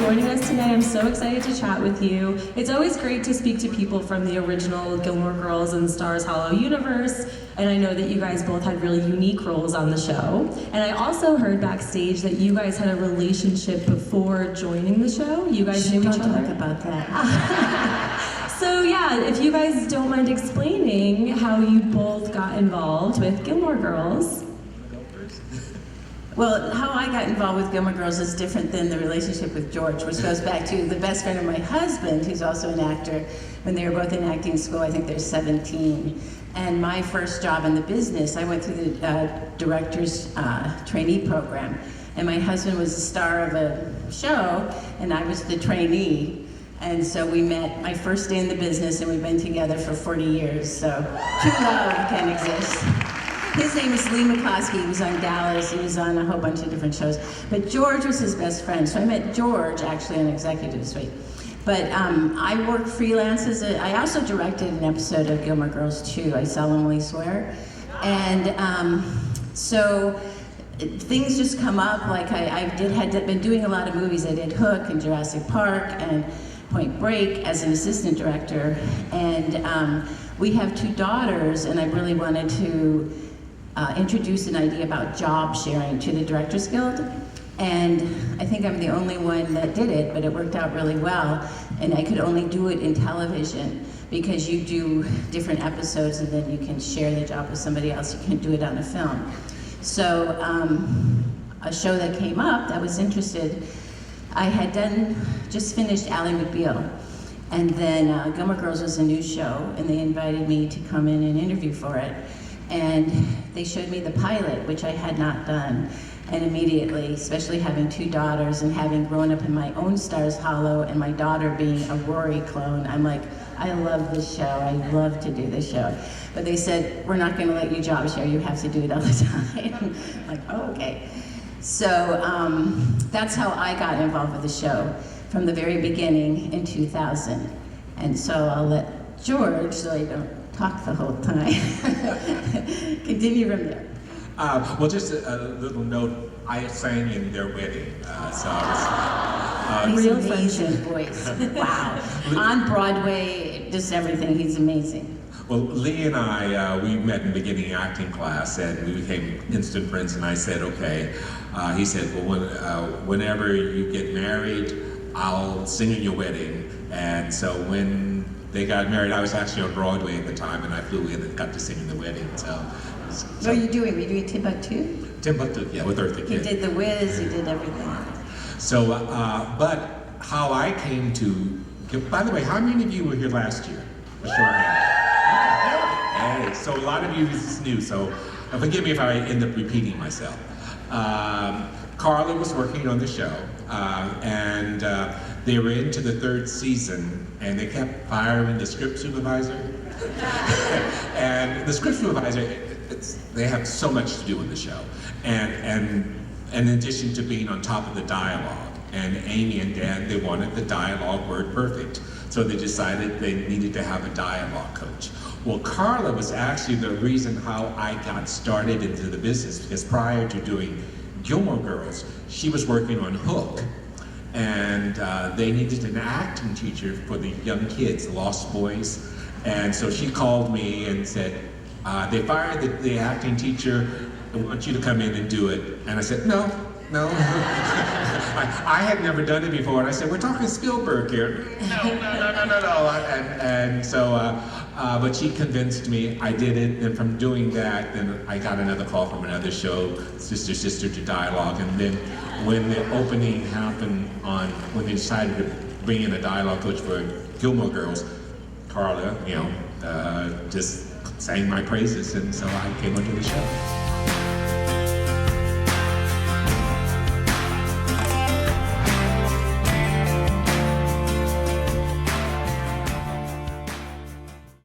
joining us today. I'm so excited to chat with you. It's always great to speak to people from the original Gilmore Girls and Stars Hollow universe, and I know that you guys both had really unique roles on the show. And I also heard backstage that you guys had a relationship before joining the show. You guys knew each other? Don't talk about that. So yeah, if you guys don't mind explaining how you both got involved with Gilmore Girls. Well, how I got involved with Gilmore Girls is different than the relationship with George, which goes back to the best friend of my husband, who's also an actor. When they were both in acting school, I think they're 17. And my first job in the business, I went through the director's trainee program. And my husband was the star of a show, and I was the trainee. And so we met my first day in the business, and we've been together for 40 years. So true love can exist. His name is Lee McCloskey. He was on Dallas. He was on a whole bunch of different shows. But George was his best friend. So I met George actually on Executive Suite. But I work freelance I also directed an episode of Gilmore Girls 2, I solemnly swear. And so things just come up. Like had been doing a lot of movies. I did Hook and Jurassic Park and Point Break as an assistant director. And we have 2 daughters, and I really wanted to introduce an idea about job sharing to the Directors Guild. And I think I'm the only one that did it, but it worked out really well. And I could only do it in television because you do different episodes and then you can share the job with somebody else. You can't do it on a film. So a show that came up that was interested, I had just finished Ally McBeal. And then Gilmore Girls was a new show, and they invited me to come in and interview for it. And they showed me the pilot, which I had not done. And immediately, especially having 2 daughters and having grown up in my own Stars Hollow and my daughter being a Rory clone, I'm like, I love this show. I love to do this show. But they said, we're not going to let you job share. You have to do it all the time. I'm like, oh, okay. So that's how I got involved with the show from the very beginning in 2000. And so I'll let George, so I don't talk the whole time, continue from there. Well, just a little note, I sang in their wedding, so I was... He's an amazing voice, wow. On Broadway, just everything, he's amazing. Well, Lee and I, we met in beginning acting class, and we became instant friends, and I said, okay. He said, well, whenever you get married, I'll sing in your wedding. And so when they got married, I was actually on Broadway at the time, and I flew in and got to sing in the wedding, so... What are you doing? Were you doing Timbuktu? Timbuktu, yeah, with Eartha Kitt. He did The Wiz, he did everything. So, but how I came to... By the way, how many of you were here last year? A short hand. Hey, so a lot of you, this is new, so forgive me if I end up repeating myself. Carla was working on the show, and they were into the 3rd season, and they kept firing the script supervisor. And the script supervisor, they have so much to do in the show, and in addition to being on top of the dialogue. And Amy and Dan, they wanted the dialogue word perfect, so they decided they needed to have a dialogue coach. Well, Carla was actually the reason how I got started into the business, because prior to doing Gilmore Girls, she was working on Hook, and they needed an acting teacher for the young kids, the Lost Boys. And so she called me and said, they fired the acting teacher, I want you to come in and do it. And I said, no. I had never done it before, and I said, we're talking Spielberg here. No. And so, but she convinced me, I did it, and from doing that, then I got another call from another show, Sister to Dialogue, and then when the opening happened when they decided to bring in a dialogue coach for Gilmore Girls, Carla, just sang my praises, and so I came onto the show.